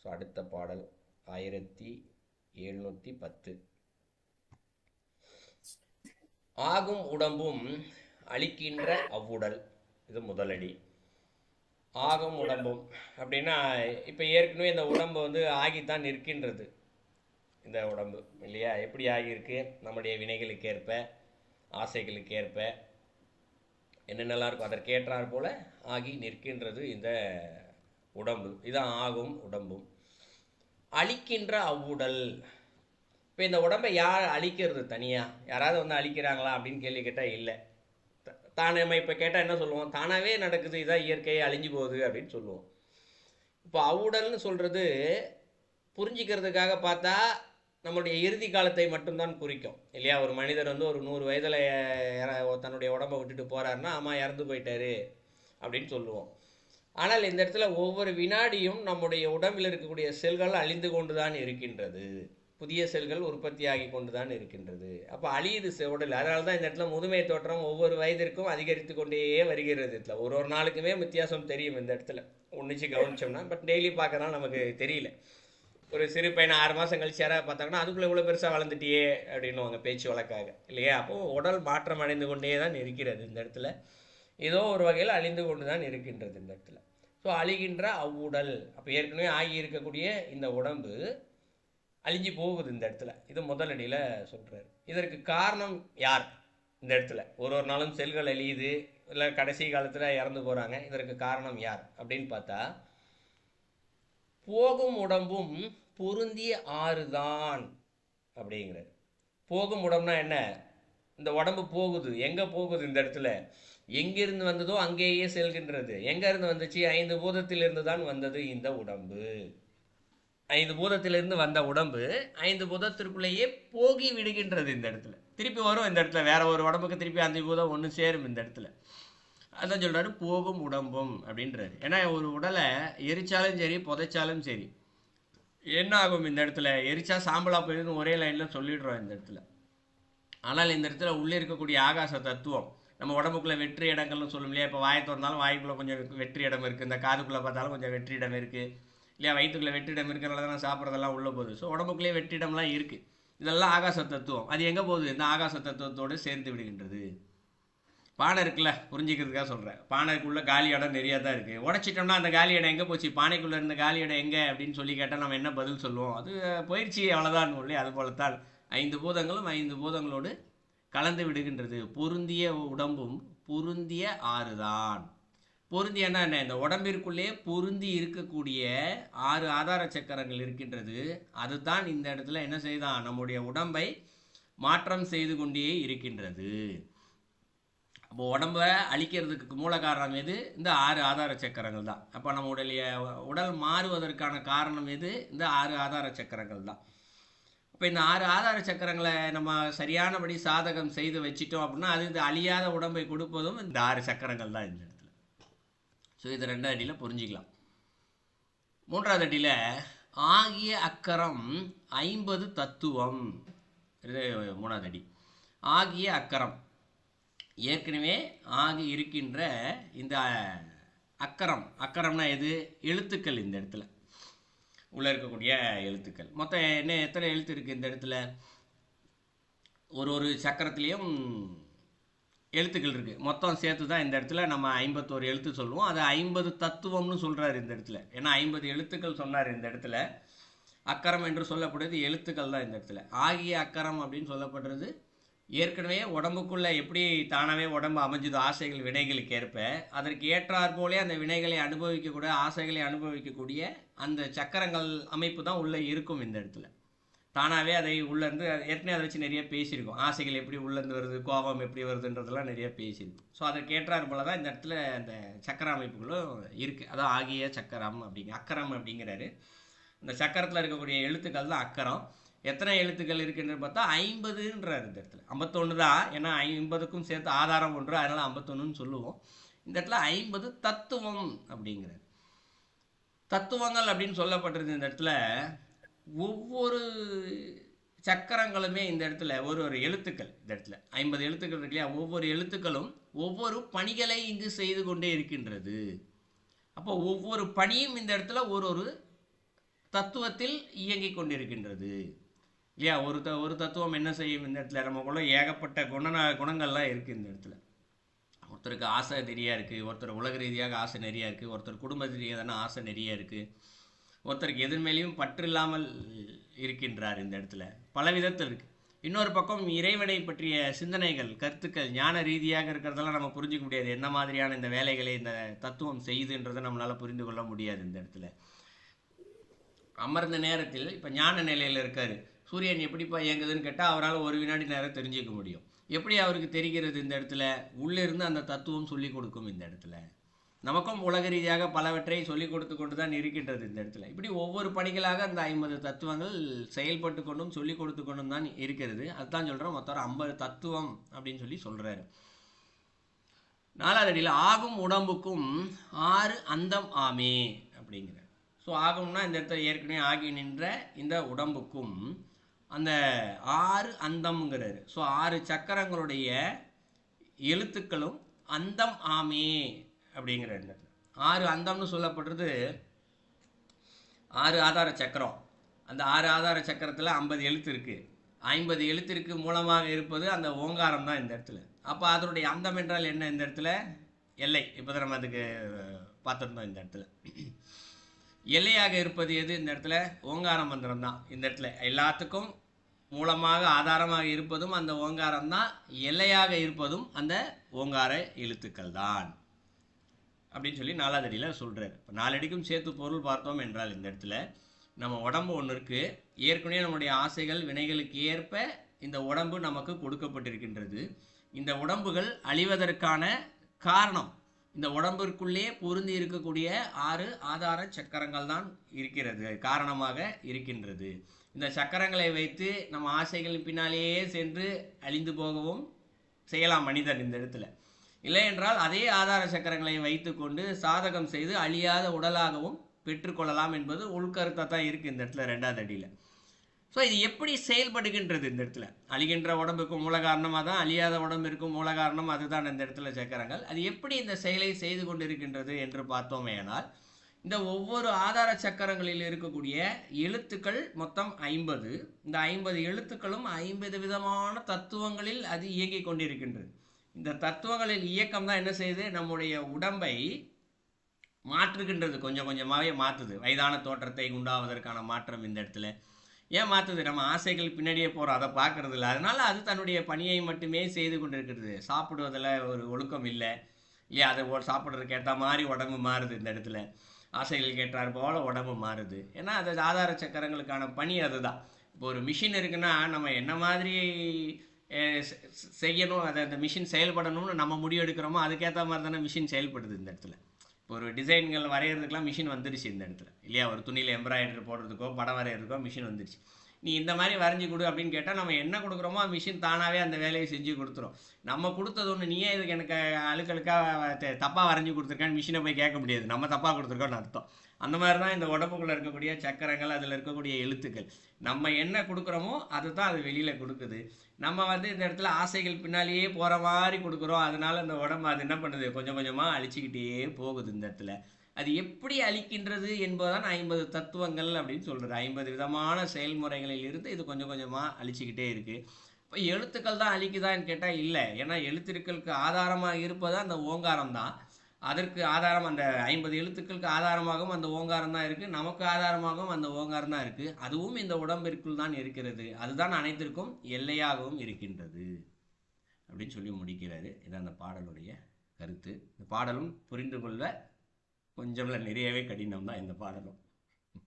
So அடுத்த பாடல் 1710. ஆகும் உடம்பும் அழிக்கின்ற அவ்வுடல். இது முதலடி. ஆகும் உடம்பும் அப்படின்னா இப்போ ஏற்கனவே இந்த உடம்பு ஆகித்தான் நிற்கின்றது. இந்த உடம்பு இல்லையா, எப்படி ஆகியிருக்கு? நம்முடைய வினைகளுக்கு ஏற்ப, ஆசைகளுக்கு ஏற்ப என்னென்னலாம் இருக்கும் அதற்கேற்றாற் போல ஆகி நிற்கின்றது இந்த உடம்பு. இதான் ஆகும் உடம்பும். அழிக்கின்ற அவ்வுடல். இப்போ இந்த உடம்பை யார் அழிக்கிறது? தனியாக யாராவது அழிக்கிறாங்களா அப்படின்னு கேள்வி கேட்டால் இல்லை. தானே நம்ம இப்போ கேட்டால் என்ன சொல்லுவோம்? தானாகவே நடக்குது, இதான் இயற்கையை அழிஞ்சு போகுது அப்படின்னு சொல்லுவோம். இப்போ அவ்வுடல்னு சொல்கிறது புரிஞ்சிக்கிறதுக்காக பார்த்தா நம்மளுடைய இறுதி காலத்தை மட்டும்தான் குறிக்கும் இல்லையா. ஒரு மனிதர் ஒரு 100 வயதில் தன்னுடைய உடம்பை விட்டுட்டு போகிறாருன்னா ஆமாம் இறந்து போயிட்டாரு அப்படின்னு சொல்லுவோம். ஆனால் இந்த இடத்துல ஒவ்வொரு வினாடியும் நம்முடைய உடம்பில் இருக்கக்கூடிய செல்கள் அழிந்து கொண்டு தான் இருக்கின்றது. புதிய செல்கள் உற்பத்தியாகி கொண்டு தான் இருக்கின்றது. அப்போ அழியுது உடல். அதனால தான் இந்த இடத்துல முதுமை தோற்றம் ஒவ்வொரு வயதிற்கும் அதிகரித்து கொண்டே வருகிறது. இதில் ஒரு நாளுக்குமே வித்தியாசம் தெரியும் இந்த இடத்துல ஒன்றிச்சு கவனிச்சோம்னா. பட் டெய்லி பார்க்கறனால நமக்கு தெரியல. ஒரு சிறு பையனை 6 மாதம் கழிச்சு யாராவது பார்த்தாங்கன்னா அதுக்குள்ளே இவ்வளோ பெருசாக வளர்ந்துட்டியே அப்படின்னுவாங்க பேச்சு வழக்காக இல்லையா. அப்போது உடல் மாற்றம் அடைந்து கொண்டே தான் இருக்கிறது இந்த இடத்துல. ஏதோ ஒரு வகையில் அழிந்து கொண்டு தான் இருக்கின்றது இந்த இடத்துல. ஸோ அழிகின்ற அவ்வுடல். அப்போ ஏற்கனவே ஆகி இருக்கக்கூடிய இந்த உடம்பு அழிஞ்சு போகுது இந்த இடத்துல. இது முதலடியில் சொல்கிறார். இதற்கு காரணம் யார்? இந்த இடத்துல ஒரு நாளும் செல்கள் அழியுது, இல்லை கடைசி காலத்தில் இறந்து போகிறாங்க. இதற்கு காரணம் யார் அப்படின்னு பார்த்தா போகும் உடம்பும் பொருந்திய ஆறுதான் அப்படிங்கிறார். போகும் உடம்புனா என்ன? இந்த உடம்பு போகுது. எங்கே போகுது? இந்த இடத்துல எங்கிருந்து வந்ததோ அங்கேயே செல்கின்றது. எங்கேருந்து வந்துச்சு? 5 பூதத்திலிருந்து தான் வந்தது இந்த உடம்பு. 5 பூதத்திலிருந்து வந்த உடம்பு 5 பூதத்திற்குள்ளேயே போகி விடுகின்றது. இந்த இடத்துல திருப்பி வரும். இந்த இடத்துல வேற ஒரு உடம்புக்கு திருப்பி 5 பூதம் ஒன்று சேரும் இந்த இடத்துல. அதான் சொல்கிறாரு போகும் உடம்பும் அப்படின்றாரு. ஏன்னா ஒரு உடலை எரிச்சாலும் சரி புதைச்சாலும் சரி என்ன ஆகும்? இந்த இடத்துல எரிச்சா சாம்பலா போயிடுன்னு ஒரே லைனில் சொல்லிடுறோம் இந்த இடத்துல. ஆனால் இந்த இடத்துல உள்ளே இருக்கக்கூடிய ஆகாச தத்துவம் நம்ம உடம்புக்குள்ளே வெற்றி இடங்கள்னு சொல்லும் இல்லையா. இப்போ வாயை திறந்தாலும் வாய்க்குள்ளே கொஞ்சம் வெற்றி இடம் இருக்குது, இந்த காதுக்குள்ளே பார்த்தாலும் கொஞ்சம் வெற்றி இடம் இருக்குது இல்லையா. வயிற்றுக்குள்ளே வெற்றிடம் இருக்கிறனால தான் சாப்பிட்றதெல்லாம் உள்ளே போகுது. ஸோ உடம்புக்குள்ளேயே வெற்றிடம்லாம் இருக்குது. இதெல்லாம் ஆகாச தத்துவம். அது எங்கே போகுது? இந்த ஆகாச தத்துவத்தோடு சேர்ந்து விடுகின்றது. பானை இருக்குல்ல, புரிஞ்சிக்கிறதுக்காக சொல்கிறேன். பானைக்குள்ளே காலி இடம் நிறையா தான் இருக்குது. உடச்சிட்டோம்னா அந்த காலி இடம் எங்கே போச்சு? பானைக்குள்ளே இருந்த காலி இடம் எங்கே அப்படின்னு சொல்லி கேட்டால் நம்ம என்ன பதில் சொல்லுவோம்? அது போயிடுச்சு அவ்வளோதான் இல்லையா. அது போலத்தான் 5 பூதங்களும் 5 பூதங்களோடு கலந்து விடுகின்றது. பொருந்திய உடம்பும் பொருந்திய ஆறுதான். பொருந்தியன்னா என்ன? இந்த உடம்பிற்குள்ளே பொருந்தி இருக்கக்கூடிய 6 ஆதார சக்கரங்கள் இருக்கின்றது. அதுதான் இந்த இடத்துல என்ன செய்தான்? நம்முடைய உடம்பை மாற்றம் செய்து கொண்டே இருக்கின்றது. அப்போ உடம்பை அழிக்கிறதுக்கு மூல காரணம் எது? இந்த 6 ஆதார சக்கரங்கள் தான். அப்போ நம்முடைய உடல் மாறுவதற்கான காரணம் எது? இந்த 6 ஆதார சக்கரங்கள் தான். இப்போ இந்த 6 ஆதார சக்கரங்களை நம்ம சரியானபடி சாதகம் செய்து வச்சிட்டோம் அப்படின்னா அது இந்த அழியாத உடம்பை கொடுப்பதும் இந்த 6 சக்கரங்கள் தான் இந்த இடத்துல. ஸோ இது 2வது அடியில் புரிஞ்சிக்கலாம். 3வது அடியில் ஆகிய அக்கரம் 50 தத்துவம். இது 3வது அடி. ஆகிய அக்கரம் ஏற்கனவே ஆகி இருக்கின்ற இந்த அக்கரம். அக்கரம்னா எது? எழுத்துக்கள். இந்த இடத்துல உள்ள இருக்கக்கூடிய எழுத்துக்கள் மொத்தம் எத்தனை எழுத்து இருக்குது இந்த இடத்துல? ஒரு சக்கரத்துலேயும் எழுத்துக்கள் இருக்குது. மொத்தம் சேர்த்து தான் இந்த இடத்துல நம்ம 51 எழுத்து சொல்லுவோம். அது 50 தத்துவம்னு சொல்கிறார் இந்த இடத்துல. ஏன்னா 50 எழுத்துக்கள் சொன்னார் இந்த இடத்துல. அக்கரம் என்று சொல்லப்படுறது எழுத்துக்கள் தான் இந்த இடத்துல. ஆகிய அக்கரம் அப்படின்னு சொல்லப்படுறது ஏற்கனவே உடம்புக்குள்ளே எப்படி தானாகவே உடம்பு அமைஞ்சது ஆசைகள் வினைகளுக்கு ஏற்ப அதற்கு ஏற்றாற் போலே அந்த வினைகளை அனுபவிக்கக்கூடிய ஆசைகளை அனுபவிக்கக்கூடிய அந்த சக்கரங்கள் அமைப்பு தான் உள்ளே இருக்கும் இந்த இடத்துல. தானாகவே அதை உள்ளேருந்து ஏற்கனவே அதை வச்சு நிறைய பேசியிருக்கோம். ஆசைகள் எப்படி உள்ளேருந்து வருது, கோபம் எப்படி வருதுன்றதெல்லாம் நிறைய பேசியிருக்கும். ஸோ அதற்கு ஏற்றாற் போல தான் இந்த இடத்துல அந்த சக்கர அமைப்புகளும் இருக்குது. அதான் ஆகிய சக்கரம் அக்கரம் அப்படிங்கிறாரு. இந்த சக்கரத்தில் இருக்கக்கூடிய எழுத்துக்கள் தான் அக்கரம். எத்தனை எழுத்துக்கள் இருக்குன்னு பார்த்தா 50ன்றார் இந்த இடத்துல. 51 தான். ஏன்னா 50க்கும் சேர்த்து ஆதாரம் ஒன்று, அதனால் 51ன்னு சொல்லுவோம். இந்த இடத்துல 50 தத்துவம் அப்படிங்கிறார். தத்துவங்கள் அப்படின்னு சொல்லப்பட்டிருக்கு இந்த இடத்துல. ஒவ்வொரு சக்கரங்களுமே இந்த இடத்துல ஒரு எழுத்துக்கள். இந்த இடத்துல 50 எழுத்துக்கள் இருக்கு இல்லையா. ஒவ்வொரு எழுத்துக்களும் ஒவ்வொரு பணிகளை இங்கு செய்து கொண்டே இருக்கின்றது. அப்போ ஒவ்வொரு பணியும் இந்த இடத்துல ஒரு தத்துவத்தில் இயங்கிக் கொண்டிருக்கின்றது இல்லையா. ஒரு தத்துவம் என்ன செய்யும் இந்த இடத்துல, நமக்குள்ள ஏகப்பட்ட குணங்கள்லாம் இருக்குது இந்த இடத்துல. ஒருத்தருக்கு ஆசை நிறையா இருக்குது, ஒருத்தர் உலக ரீதியாக ஆசை நிறையா இருக்குது, ஒருத்தர் குடும்ப ரீதியாக ஆசை நிறையா இருக்குது, ஒருத்தருக்கு எதிர் மேலேயும் பற்று இல்லாமல் இருக்கின்றார் இந்த இடத்துல. பல விதத்தில் இருக்குது. இன்னொரு பக்கம் இறைவனை பற்றிய சிந்தனைகள், கருத்துக்கள் ஞான ரீதியாக இருக்கிறதெல்லாம் நம்ம புரிஞ்சிக்க முடியாது. என்ன மாதிரியான இந்த வேலைகளை இந்த தத்துவம் செய்யுதுன்றதை நம்மளால் புரிந்து கொள்ள முடியாது இந்த இடத்துல. அமர்ந்த நேரத்தில் இப்போ ஞான நிலையில் இருக்கார், சூரியன் எப்படிப்பா இயங்குதுன்னு கேட்டால் அவரால் ஒரு வினாடி நேரம் தெரிஞ்சிக்க முடியும். எப்படி அவருக்கு தெரிகிறது இந்த இடத்துல, உள்ளிருந்து அந்த தத்துவம் சொல்லி கொடுக்கும் இந்த இடத்துல. நமக்கும் உலக ரீதியாக பலவற்றை சொல்லிக் கொடுத்து கொண்டு தான் இருக்கின்றது இந்த இடத்துல. இப்படி ஒவ்வொரு பணிகளாக அந்த 50 தத்துவங்கள் செயல்பட்டு கொண்டும் சொல்லிக் கொடுத்து கொண்டும் தான் இருக்கிறது. அதுதான் சொல்கிறோம், மொத்தம் 50 தத்துவம் அப்படின்னு சொல்லி சொல்கிறாரு. 4வது அடியில் ஆகும் உடம்புக்கும் 6 அந்தம் ஆமே அப்படிங்கிற. ஸோ ஆகும்னா இந்த இடத்துல ஏற்கனவே ஆகி நின்ற இந்த உடம்புக்கும் அந்த 6 அந்தம்ங்கிறாரு. ஸோ 6 சக்கரங்களுடைய எழுத்துக்களும் அந்தம் ஆமே அப்படிங்கிற. 6 அந்தம்னு சொல்லப்படுறது 6 ஆதார சக்கரம். அந்த 6 ஆதார சக்கரத்தில் 50 எழுத்து இருக்குது. 50 எழுத்திற்கு மூலமாக இருப்பது அந்த ஓங்காரம் தான் இந்த இடத்துல. அப்போ அதனுடைய அந்தம் என்றால் என்ன இந்த இடத்துல, எல்லை. இப்போ தான் நம்ம அதுக்கு பார்த்துருந்தோம். இந்த இடத்துல எல்லையாக இருப்பது எது இந்த இடத்துல, ஓங்கார மந்திரம் தான். இந்த இடத்துல எல்லாத்துக்கும் மூலமாக ஆதாரமாக இருப்பதும் அந்த ஓங்காரம் தான், எல்லையாக இருப்பதும் அந்த ஓங்கார எழுத்துக்கள் தான் அப்படின்னு சொல்லி 4வது அடியில் சொல்கிறார். இப்போ 4 அடிக்கும் சேர்த்து பொருள் பார்த்தோம் என்றால் இந்த இடத்துல நம்ம உடம்பு ஒன்று இருக்குது. ஏற்கனவே நம்முடைய ஆசைகள் வினைகளுக்கு ஏற்ப இந்த உடம்பு நமக்கு கொடுக்கப்பட்டிருக்கின்றது. இந்த உடம்புகள் அழிவதற்கான காரணம் இந்த உடம்பிற்குள்ளே பொருந்தி இருக்கக்கூடிய 6 ஆதார சக்கரங்கள் தான் இருக்கிறது, காரணமாக இருக்கின்றது. இந்த சக்கரங்களை வைத்து நம்ம ஆசைகள் பின்னாலேயே சென்று அழிந்து போகவும் செய்யலாம் மனிதன் இந்த இடத்துல. இல்லை என்றால் அதே ஆதார சக்கரங்களை வைத்துக்கொண்டு சாதகம் செய்து அழியாத உடலாகவும் பெற்றுக்கொள்ளலாம் என்பது உள்கருத்தாக தான் இருக்குது இந்த இடத்துல 2வது அடியில். ஸோ இது எப்படி செயல்படுகின்றது இந்த இடத்துல, அழிகின்ற உடம்புக்கும் மூல காரணமாக தான், அழியாத உடம்பிற்கும் மூல காரணம் அதுதான் இந்த இடத்துல சக்கரங்கள். அது எப்படி இந்த செயலை செய்து கொண்டிருக்கின்றது என்று பார்த்தோமே ஆனால், இந்த ஒவ்வொரு ஆதார சக்கரங்களில் இருக்கக்கூடிய எழுத்துக்கள் மொத்தம் 50. இந்த 50 எழுத்துக்களும் 50 விதமான தத்துவங்களில் அது இயங்கிக் கொண்டிருக்கின்றது. இந்த தத்துவங்களின் இயக்கம் தான் என்ன செய்யுது, நம்முடைய உடம்பை மாற்றுகின்றது. கொஞ்சம் கொஞ்சமாகவே மாற்றுது. வயதான தோற்றத்தை உண்டாவதற்கான மாற்றம் இந்த இடத்துல ஏன் மாற்றுது, நம்ம ஆசைகள் பின்னாடியே போகிறோம், அதை பார்க்கறது இல்லை. அதனால் அது தன்னுடைய பணியை மட்டுமே செய்து கொண்டிருக்கிறது. சாப்பிடுவதில் ஒரு ஒழுக்கம் இல்லை இல்லையா, அதை சாப்பிட்றதுக்கு ஏற்ற மாதிரி உடம்பு மாறுது இந்த இடத்துல. ஆசைகள் கேட்டார் போல் உடம்பு மாறுது. ஏன்னா அது ஆதார சக்கரங்களுக்கான பணி அதுதான். இப்போ ஒரு மிஷின் இருக்குன்னா நம்ம என்ன மாதிரி செய்யணும், அதை அந்த மிஷின் செயல்படணும்னு நம்ம முடிவு எடுக்கிறோமோ அதுக்கேற்ற மாதிரி தானே மிஷின் செயல்படுது இந்த இடத்துல. இப்போ ஒரு டிசைன்கள் வரைகிறதுக்கெலாம் மிஷின் வந்துருச்சு இந்த இடத்துல இல்லையா. ஒரு துணியில் எம்ப்ராய்டரி போடுறதுக்கோ படம் வரைகிறதுக்கோ மிஷின் வந்துருச்சு. நீ இந்த மாதிரி வரைஞ்சி கொடு அப்படின்னு கேட்டால் நம்ம என்ன கொடுக்குறோமோ மிஷின் தானாகவே அந்த வேலையை செஞ்சு கொடுத்துரும். நம்ம கொடுத்தது ஒன்று, நீயே இதுக்கு எனக்கு அழுக்கழுக்காக தப்பாக வரைஞ்சி கொடுத்துருக்கான்னு மிஷினை போய் கேட்க முடியாது, நம்ம தப்பாக கொடுத்துருக்கோன்னு அர்த்தம். அந்த மாதிரி தான் இந்த உடம்புக்குள்ளே இருக்கக்கூடிய சக்கரங்கள், அதில் இருக்கக்கூடிய எழுத்துக்கள். நம்ம என்ன கொடுக்குறோமோ அது தான் அது வெளியில் கொடுக்குது. நம்ம இந்த இடத்துல ஆசைகள் பின்னாலேயே போகிற மாதிரி கொடுக்குறோம். அதனால இந்த உடம்பு அது என்ன பண்ணுது, கொஞ்சம் கொஞ்சமாக அழிச்சிக்கிட்டே போகுது இந்த இடத்துல. அது எப்படி அழிக்கின்றது என்பதுதான் 50 தத்துவங்கள் அப்படின்னு சொல்கிறது. 50 விதமான செயல்முறைகளில் இருந்து இது கொஞ்சம் கொஞ்சமாக அழிச்சிக்கிட்டே இருக்குது. இப்போ எழுத்துக்கள் தான் அழிக்குதான்னு கேட்டால் இல்லை. ஏன்னா எழுத்துக்களுக்கு ஆதாரமாக இருப்பது அந்த ஓங்காரம் தான். அதற்கு ஆதாரம் அந்த 50 எழுத்துக்களுக்கு ஆதாரமாகவும் அந்த ஓங்காரம் தான் இருக்குது. நமக்கு ஆதாரமாகவும் அந்த ஓங்காரம் தான் இருக்குது. அதுவும் இந்த உடம்பிற்குள் தான் இருக்கிறது. அதுதான் அனைத்திற்கும் எல்லையாகவும் இருக்கின்றது அப்படின்னு சொல்லி முடிக்கிறாரு. இது அந்த பாடலுடைய கருத்து. இந்த பாடலும் புரிந்து கொள்ள கொஞ்சம் நிறையவே கடினம் தான் இந்த பாடலும்.